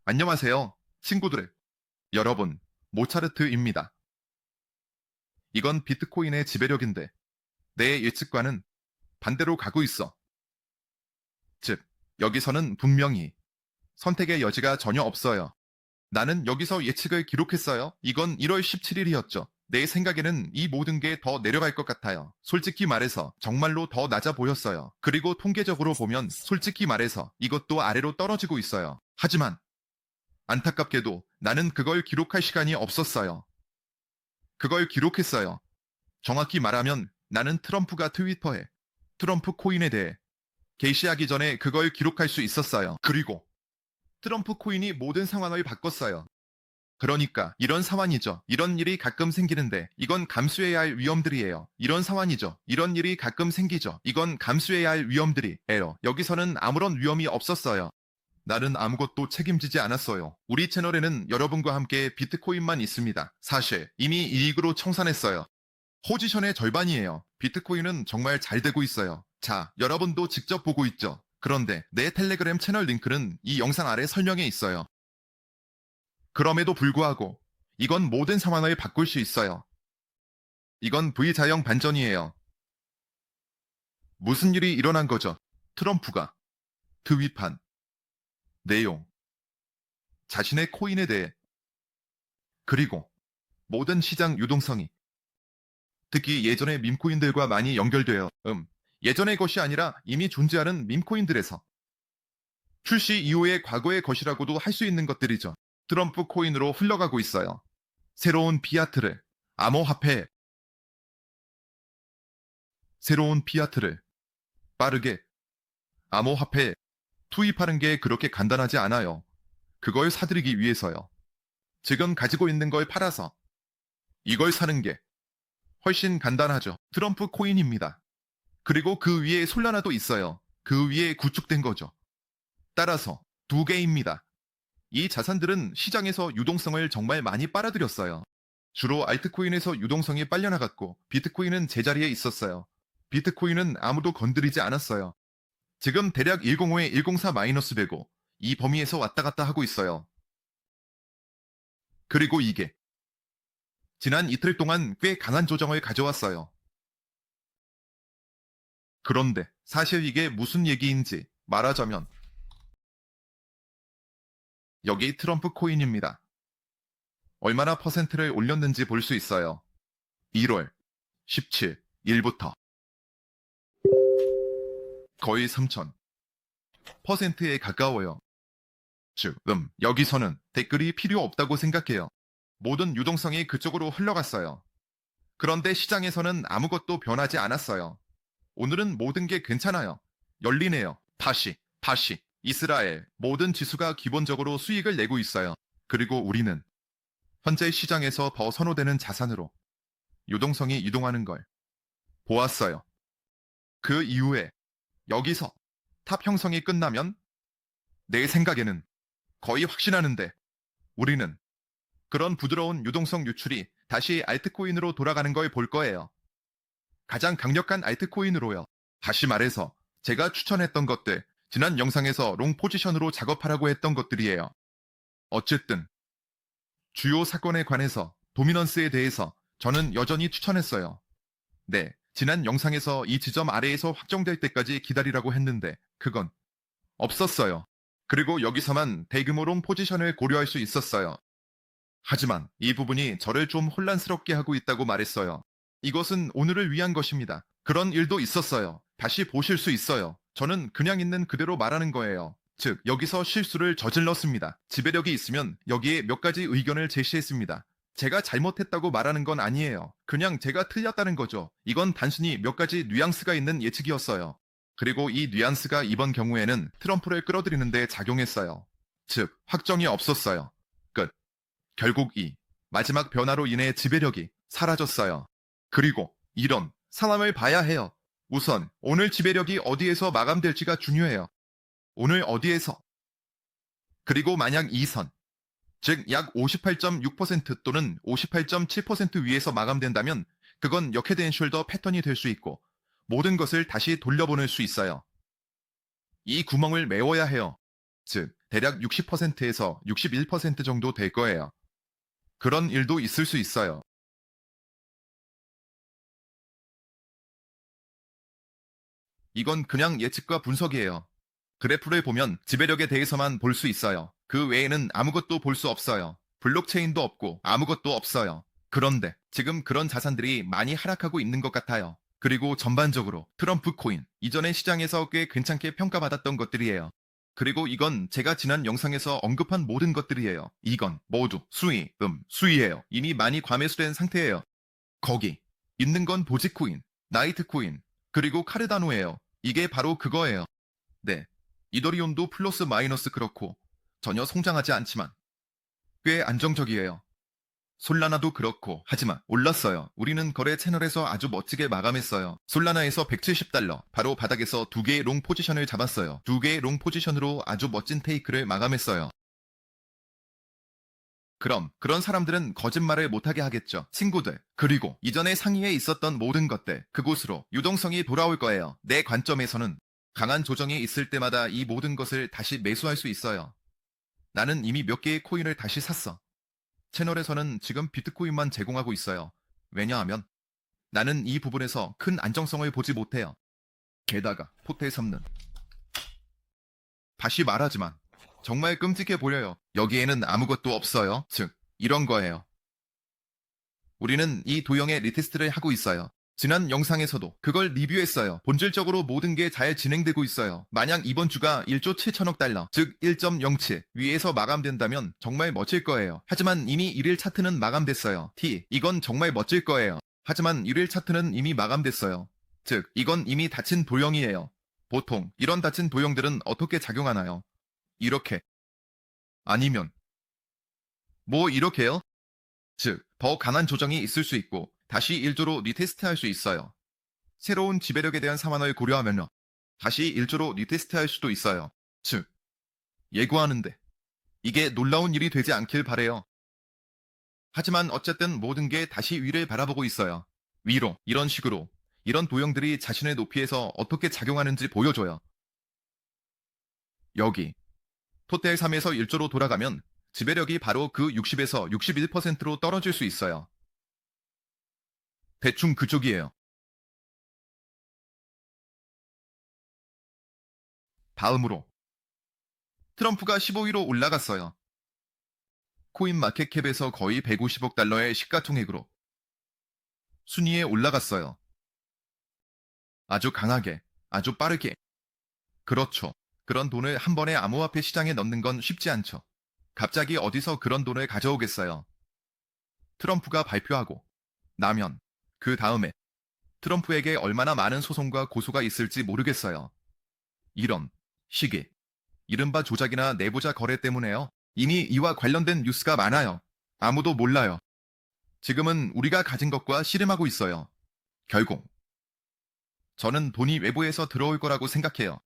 안녕하세요, 친구들. 여러분, 모차르트입니다. 이건 비트코인의 지배력인데 내 예측과는 반대로 가고 있어. 즉, 여기서는 분명히 선택의 여지가 전혀 없어요. 나는 여기서 예측을 기록했어요. 이건 1월 17일이었죠. 내 생각에는 이 모든 게 더 내려갈 것 같아요. 솔직히 말해서 정말로 더 낮아 보였어요. 그리고 통계적으로 보면 솔직히 말해서 이것도 아래로 떨어지고 있어요. 하지만 안타깝게도 나는 그걸 기록할 시간이 없었어요. 그걸 기록했어요. 정확히 말하면 나는 트럼프가 트위터에 트럼프 코인에 대해 게시하기 전에 그걸 기록할 수 있었어요. 그리고 트럼프 코인이 모든 상황을 바꿨어요. 그러니까 이런 상황이죠. 이런 일이 가끔 생기는데 이건 감수해야 할 위험들이에요. 이런 상황이죠. 이런 일이 가끔 생기죠. 이건 감수해야 할 위험들이에요. 여기서는 아무런 위험이 없었어요. 나는 아무것도 책임지지 않았어요. 우리 채널에는 여러분과 함께 비트코인만 있습니다. 사실 이미 이익으로 청산했어요. 포지션의 절반이에요. 비트코인은 정말 잘 되고 있어요. 자, 여러분도 직접 보고 있죠? 그런데 내 텔레그램 채널 링크는 이 영상 아래 설명에 있어요. 그럼에도 불구하고 이건 모든 상황을 바꿀 수 있어요. 이건 V자형 반전이에요. 무슨 일이 일어난 거죠? 트럼프가 트윗한 내용, 자신의 코인에 대해, 그리고 모든 시장 유동성이 특히 예전의 밈코인들과 많이 연결되어 예전의 것이 아니라 이미 존재하는 밈코인들에서 출시 이후의 과거의 것이라고도 할 수 있는 것들이죠. 트럼프 코인으로 흘러가고 있어요. 새로운 피아트를 암호화폐 새로운 피아트를 빠르게 암호화폐에 투입하는 게 그렇게 간단하지 않아요. 그걸 사들이기 위해서요. 지금 가지고 있는 걸 팔아서 이걸 사는 게 훨씬 간단하죠. 트럼프 코인입니다. 그리고 그 위에 솔라나도 있어요. 그 위에 구축된 거죠. 따라서 두 개입니다. 이 자산들은 시장에서 유동성을 정말 많이 빨아들였어요. 주로 알트코인에서 유동성이 빨려나갔고 비트코인은 제자리에 있었어요. 비트코인은 아무도 건드리지 않았어요. 지금 대략 105에 104-100고 이 범위에서 왔다 갔다 하고 있어요. 그리고 이게 지난 이틀 동안 꽤 강한 조정을 가져왔어요. 그런데 사실 이게 무슨 얘기인지 말하자면 여기 트럼프 코인입니다. 얼마나 퍼센트를 올렸는지 볼 수 있어요. 1월 17일부터 거의 3000%에 가까워요. 지금 여기서는 댓글이 필요 없다고 생각해요. 모든 유동성이 그쪽으로 흘러갔어요. 그런데 시장에서는 아무것도 변하지 않았어요. 오늘은 모든 게 괜찮아요. 열리네요. 다시. 이스라엘 모든 지수가 기본적으로 수익을 내고 있어요. 그리고 우리는 현재 시장에서 더 선호되는 자산으로 유동성이 이동하는 걸 보았어요. 그 이후에 여기서 탑 형성이 끝나면 내 생각에는 거의 확신하는데 우리는 그런 부드러운 유동성 유출이 다시 알트코인으로 돌아가는 걸 볼 거예요. 가장 강력한 알트코인으로요. 다시 말해서 제가 추천했던 것들, 지난 영상에서 롱 포지션으로 작업하라고 했던 것들이에요. 어쨌든 주요 사건에 관해서 도미넌스에 대해서 저는 여전히 추천했어요. 네, 지난 영상에서 이 지점 아래에서 확정될 때까지 기다리라고 했는데 그건 없었어요. 그리고 여기서만 대규모 롱 포지션을 고려할 수 있었어요. 하지만 이 부분이 저를 좀 혼란스럽게 하고 있다고 말했어요. 이것은 오늘을 위한 것입니다. 그런 일도 있었어요. 다시 보실 수 있어요. 저는 그냥 있는 그대로 말하는 거예요. 즉, 여기서 실수를 저질렀습니다. 지배력이 있으면 여기에 몇 가지 의견을 제시했습니다. 제가 잘못했다고 말하는 건 아니에요. 그냥 제가 틀렸다는 거죠. 이건 단순히 몇 가지 뉘앙스가 있는 예측이었어요. 그리고 이 뉘앙스가 이번 경우에는 트럼프를 끌어들이는데 작용했어요. 즉, 확정이 없었어요. 끝. 결국 이 마지막 변화로 인해 지배력이 사라졌어요. 그리고 이런 상황을 봐야 해요. 우선 오늘 지배력이 어디에서 마감될지가 중요해요. 오늘 어디에서. 그리고 만약 이 선, 즉 약 58.6% 또는 58.7% 위에서 마감된다면 그건 역헤드앤숄더 패턴이 될 수 있고 모든 것을 다시 돌려보낼 수 있어요. 이 구멍을 메워야 해요. 즉 대략 60%에서 61% 정도 될 거예요. 그런 일도 있을 수 있어요. 이건 그냥 예측과 분석이에요. 그래프를 보면 지배력에 대해서만 볼 수 있어요. 그 외에는 아무것도 볼 수 없어요. 블록체인도 없고 아무것도 없어요. 그런데 지금 그런 자산들이 많이 하락하고 있는 것 같아요. 그리고 전반적으로 트럼프 코인, 이전의 시장에서 꽤 괜찮게 평가받았던 것들이에요. 그리고 이건 제가 지난 영상에서 언급한 모든 것들이에요. 이건 모두 수위예요. 이미 많이 과매수된 상태예요. 거기 있는 건 도지코인, 나이트코인, 그리고 카르다노예요. 이게 바로 그거예요. 네. 이더리움도 플러스 마이너스 그렇고 전혀 성장하지 않지만 꽤 안정적이에요. 솔라나도 그렇고 하지만 올랐어요. 우리는 거래 채널에서 아주 멋지게 마감했어요. 솔라나에서 170달러 바로 바닥에서 두 개의 롱 포지션을 잡았어요. 두 개의 롱 포지션으로 아주 멋진 테이크를 마감했어요. 그럼 그런 사람들은 거짓말을 못하게 하겠죠. 친구들, 그리고 이전에 상위에 있었던 모든 것들, 그곳으로 유동성이 돌아올 거예요. 내 관점에서는 강한 조정이 있을 때마다 이 모든 것을 다시 매수할 수 있어요. 나는 이미 몇 개의 코인을 다시 샀어. 채널에서는 지금 비트코인만 제공하고 있어요. 왜냐하면 나는 이 부분에서 큰 안정성을 보지 못해요. 게다가 포트에 삼는 다시 말하지만 정말 끔찍해 보여요. 여기에는 아무것도 없어요. 즉, 이런 거예요. 우리는 이 도형의 리테스트를 하고 있어요. 지난 영상에서도 그걸 리뷰했어요. 본질적으로 모든 게 잘 진행되고 있어요. 만약 이번 주가 1조 7천억 달러, 즉 1.07 위에서 마감된다면 정말 멋질 거예요. 하지만 이미 1일 차트는 마감됐어요. 이건 정말 멋질 거예요. 하지만 1일 차트는 이미 마감됐어요. 즉, 이건 이미 닫힌 도형이에요. 보통 이런 닫힌 도형들은 어떻게 작용하나요? 이렇게. 아니면 뭐 이렇게요? 즉, 더 강한 조정이 있을 수 있고 다시 1조로 리테스트할 수 있어요. 새로운 지배력에 대한 상황을 고려하면 다시 1조로 리테스트할 수도 있어요. 즉, 예고하는데 이게 놀라운 일이 되지 않길 바래요. 하지만 어쨌든 모든 게 다시 위를 바라보고 있어요. 위로, 이런 식으로. 이런 도형들이 자신의 높이에서 어떻게 작용하는지 보여줘요. 여기 토텔 3에서 1조로 돌아가면 지배력이 바로 그 60에서 61%로 떨어질 수 있어요. 대충 그쪽이에요. 다음으로 트럼프가 15위로 올라갔어요. 코인 마켓캡에서 거의 150억 달러의 시가총액으로 순위에 올라갔어요. 아주 강하게, 아주 빠르게. 그렇죠. 그런 돈을 한 번에 암호화폐 시장에 넣는 건 쉽지 않죠. 갑자기 어디서 그런 돈을 가져오겠어요. 트럼프가 발표하고 나면 그 다음에 트럼프에게 얼마나 많은 소송과 고소가 있을지 모르겠어요. 이런 시기, 이른바 조작이나 내부자 거래 때문에요. 이미 이와 관련된 뉴스가 많아요. 아무도 몰라요. 지금은 우리가 가진 것과 씨름하고 있어요. 결국 저는 돈이 외부에서 들어올 거라고 생각해요.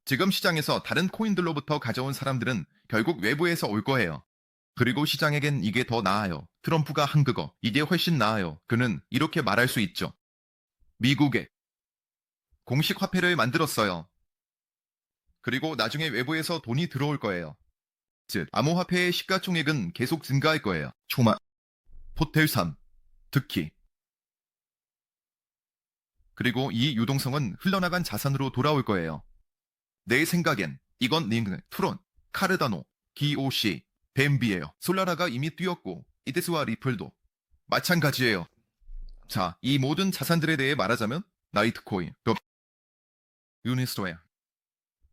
지금 시장에서 다른 코인들로부터 가져온 사람들은 결국 외부에서 올 거예요. 그리고 시장에겐 이게 더 나아요. 트럼프가 한 그거, 이게 훨씬 나아요. 그는 이렇게 말할 수 있죠. 미국에 공식 화폐를 만들었어요. 그리고 나중에 외부에서 돈이 들어올 거예요. 즉, 암호화폐의 시가총액은 계속 증가할 거예요. 포텔 3, 특히. 그리고 이 유동성은 흘러나간 자산으로 돌아올 거예요. 내 생각엔 이건 링크, 트론, 카르다노, DOC, 뱀비예요. 솔라라가 이미 뛰었고 이데스와 리플도 마찬가지예요. 자, 이 모든 자산들에 대해 말하자면 나이트코인, 유니스토어,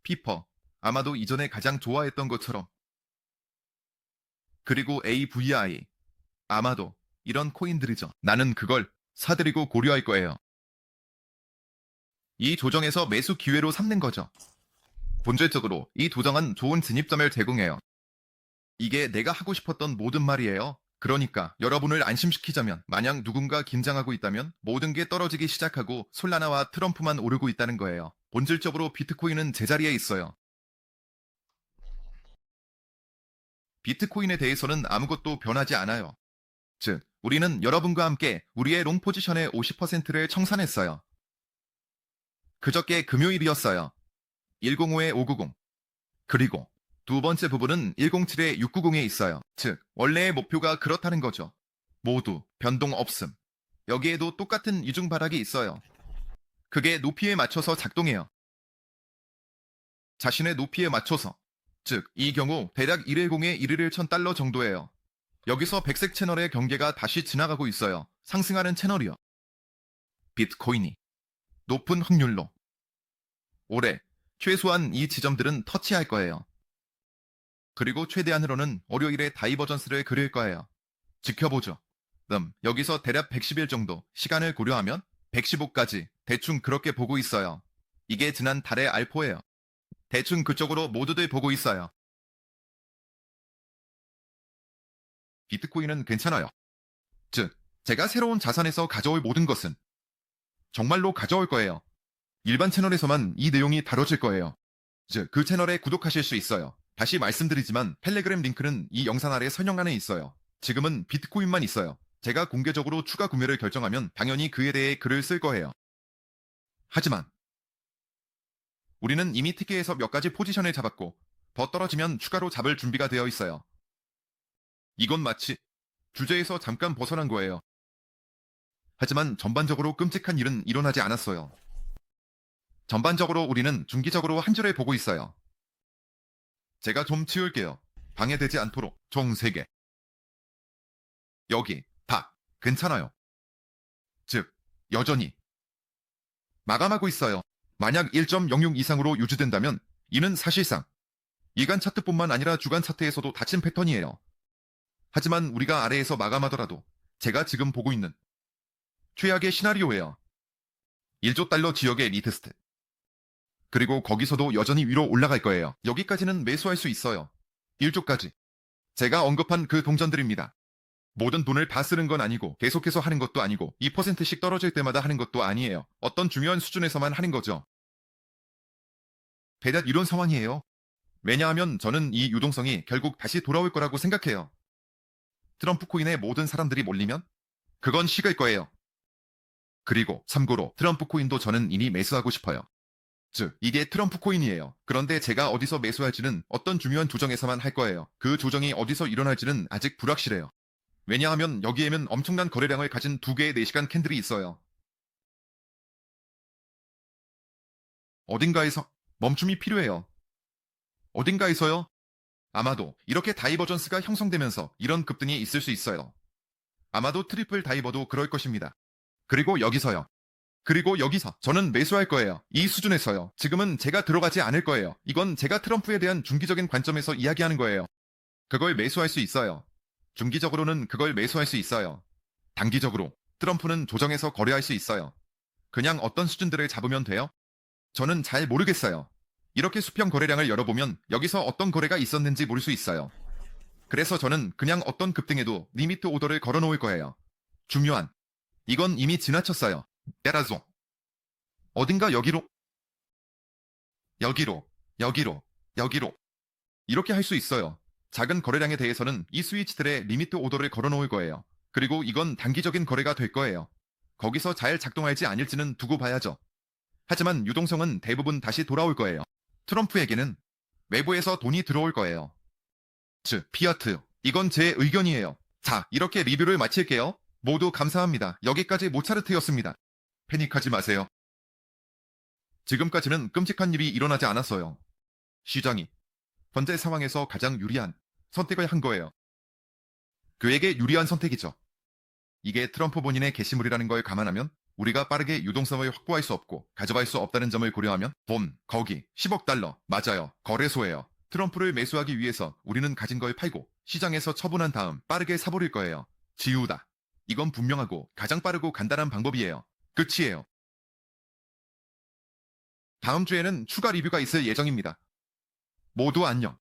피퍼, 아마도 이전에 가장 좋아했던 것처럼, 그리고 AVI, 아마도 이런 코인들이죠. 나는 그걸 사들이고 고려할 거예요. 이 조정에서 매수 기회로 삼는 거죠. 본질적으로 이 조정은 좋은 진입점을 제공해요. 이게 내가 하고 싶었던 모든 말이에요. 그러니까 여러분을 안심시키자면 만약 누군가 긴장하고 있다면 모든 게 떨어지기 시작하고 솔라나와 트럼프만 오르고 있다는 거예요. 본질적으로 비트코인은 제자리에 있어요. 비트코인에 대해서는 아무것도 변하지 않아요. 즉, 우리는 여러분과 함께 우리의 롱 포지션의 50%를 청산했어요. 그저께 금요일이었어요. 105에 590. 그리고 두 번째 부분은 107에 690에 있어요. 즉, 원래의 목표가 그렇다는 거죠. 모두 변동 없음. 여기에도 똑같은 이중 바락이 있어요. 그게 높이에 맞춰서 작동해요. 자신의 높이에 맞춰서. 즉, 이 경우 대략 110에 111 1000달러 정도예요. 여기서 백색 채널의 경계가 다시 지나가고 있어요. 상승하는 채널이요. 비트코인이 높은 확률로 올해 최소한 이 지점들은 터치할 거예요. 그리고 최대한으로는 월요일에 다이버전스를 그릴 거예요. 지켜보죠. 여기서 대략 110일 정도 시간을 고려하면 115까지 대충 그렇게 보고 있어요. 이게 지난 달의 알포예요. 대충 그쪽으로 모두들 보고 있어요. 비트코인은 괜찮아요. 즉, 제가 새로운 자산에서 가져올 모든 것은 정말로 가져올 거예요. 일반 채널에서만 이 내용이 다뤄질 거예요. 즉, 그 채널에 구독하실 수 있어요. 다시 말씀드리지만 텔레그램 링크는 이 영상 아래 설명란에 있어요. 지금은 비트코인만 있어요. 제가 공개적으로 추가 구매를 결정하면 당연히 그에 대해 글을 쓸 거예요. 하지만 우리는 이미 티켓에서 몇 가지 포지션을 잡았고 더 떨어지면 추가로 잡을 준비가 되어 있어요. 이건 마치 주제에서 잠깐 벗어난 거예요. 하지만 전반적으로 끔찍한 일은 일어나지 않았어요. 전반적으로 우리는 중기적으로 한 줄을 보고 있어요. 제가 좀 치울게요. 방해되지 않도록 총 3개. 여기, 다, 괜찮아요. 즉, 여전히 마감하고 있어요. 만약 1.06 이상으로 유지된다면 이는 사실상 일간 차트뿐만 아니라 주간 차트에서도 닫힌 패턴이에요. 하지만 우리가 아래에서 마감하더라도 제가 지금 보고 있는 최악의 시나리오예요. 1조 달러 지역의 리트스트. 그리고 거기서도 여전히 위로 올라갈 거예요. 여기까지는 매수할 수 있어요. 1조까지. 제가 언급한 그 동전들입니다. 모든 돈을 다 쓰는 건 아니고 계속해서 하는 것도 아니고 2%씩 떨어질 때마다 하는 것도 아니에요. 어떤 중요한 수준에서만 하는 거죠. 대략 이런 상황이에요. 왜냐하면 저는 이 유동성이 결국 다시 돌아올 거라고 생각해요. 트럼프 코인에 모든 사람들이 몰리면 그건 식을 거예요. 그리고 참고로 트럼프 코인도 저는 이미 매수하고 싶어요. 즉, 이게 트럼프 코인이에요. 그런데 제가 어디서 매수할지는 어떤 중요한 조정에서만 할 거예요. 그 조정이 어디서 일어날지는 아직 불확실해요. 왜냐하면 여기에는 엄청난 거래량을 가진 2개의 4시간 캔들이 있어요. 어딘가에서 멈춤이 필요해요. 어딘가에서요? 아마도 이렇게 다이버전스가 형성되면서 이런 급등이 있을 수 있어요. 아마도 트리플 다이버도 그럴 것입니다. 그리고 여기서요. 그리고 여기서 저는 매수할 거예요. 이 수준에서요. 지금은 제가 들어가지 않을 거예요. 이건 제가 트럼프에 대한 중기적인 관점에서 이야기하는 거예요. 그걸 매수할 수 있어요. 중기적으로는 그걸 매수할 수 있어요. 단기적으로 트럼프는 조정해서 거래할 수 있어요. 그냥 어떤 수준들을 잡으면 돼요? 저는 잘 모르겠어요. 이렇게 수평 거래량을 열어보면 여기서 어떤 거래가 있었는지 모를 수 있어요. 그래서 저는 그냥 어떤 급등에도 리미트 오더를 걸어놓을 거예요. 중요한. 이건 이미 지나쳤어요. 따라서 어딘가 여기로, 여기로, 여기로, 여기로 이렇게 할 수 있어요. 작은 거래량에 대해서는 이 스위치들의 리미트 오더를 걸어놓을 거예요. 그리고 이건 단기적인 거래가 될 거예요. 거기서 잘 작동할지 아닐지는 두고 봐야죠. 하지만 유동성은 대부분 다시 돌아올 거예요. 트럼프에게는 외부에서 돈이 들어올 거예요. 즉, 피아트. 이건 제 의견이에요. 자, 이렇게 리뷰를 마칠게요. 모두 감사합니다. 여기까지 모차르트였습니다. 패닉하지 마세요. 지금까지는 끔찍한 일이 일어나지 않았어요. 시장이 현재 상황에서 가장 유리한 선택을 한 거예요. 그에게 유리한 선택이죠. 이게 트럼프 본인의 게시물이라는 걸 감안하면 우리가 빠르게 유동성을 확보할 수 없고 가져갈 수 없다는 점을 고려하면 거기 10억 달러 맞아요. 거래소예요. 트럼프를 매수하기 위해서 우리는 가진 걸 팔고 시장에서 처분한 다음 빠르게 사버릴 거예요. 지우다. 이건 분명하고 가장 빠르고 간단한 방법이에요. 끝이에요. 다음 주에는 추가 리뷰가 있을 예정입니다. 모두 안녕.